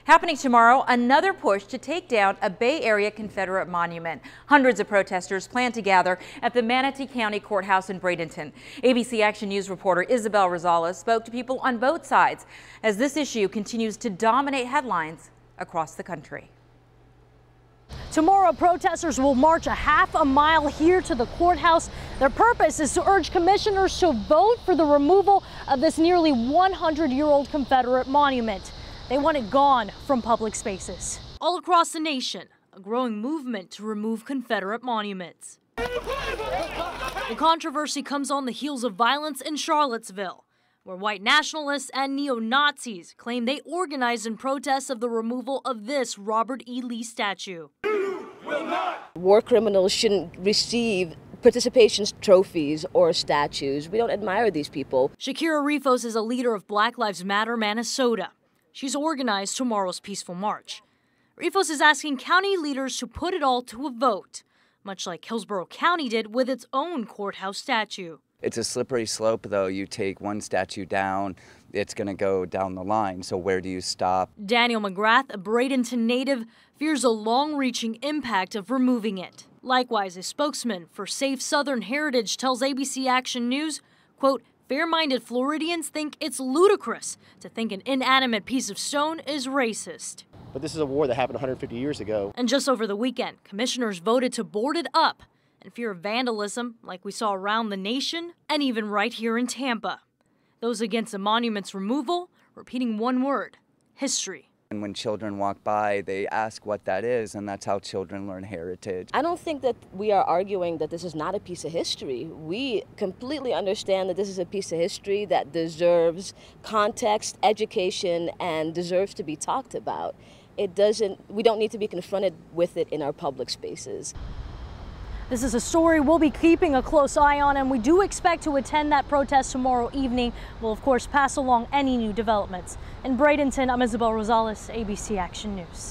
Happening tomorrow, another push to take down a Bay Area Confederate monument. Hundreds of protesters plan to gather at the Manatee County Courthouse in Bradenton. ABC Action News reporter Isabel Rosales spoke to people on both sides as this issue continues to dominate headlines across the country. Tomorrow, protesters will march a half a mile here to the courthouse. Their purpose is to urge commissioners to vote for the removal of this nearly 100-year-old Confederate monument. They want it gone from public spaces. All across the nation, a growing movement to remove Confederate monuments. The controversy comes on the heels of violence in Charlottesville, where white nationalists and neo-Nazis claim they organized in protest of the removal of this Robert E. Lee statue. War criminals shouldn't receive participation trophies or statues. We don't admire these people. Shakira Rifos is a leader of Black Lives Matter Manitoba. She's organized tomorrow's peaceful march. Rifos is asking county leaders to put it all to a vote, much like Hillsborough County did with its own courthouse statue. It's a slippery slope, though. You take one statue down, it's going to go down the line. So where do you stop? Daniel McGrath, a Bradenton native, fears a long-reaching impact of removing it. Likewise, a spokesman for Safe Southern Heritage tells ABC Action News, quote, fair-minded Floridians think it's ludicrous to think an inanimate piece of stone is racist. But this is a war that happened 150 years ago. And just over the weekend, commissioners voted to board it up in fear of vandalism like we saw around the nation and even right here in Tampa. Those against the monument's removal repeating one word: history. And when children walk by, they ask what that is, and that's how children learn heritage. I don't think that we are arguing that this is not a piece of history. We completely understand that this is a piece of history that deserves context, education, and deserves to be talked about. We don't need to be confronted with it in our public spaces. This is a story we'll be keeping a close eye on, and we do expect to attend that protest tomorrow evening. We'll, of course, pass along any new developments. In Bradenton, I'm Isabel Rosales, ABC Action News.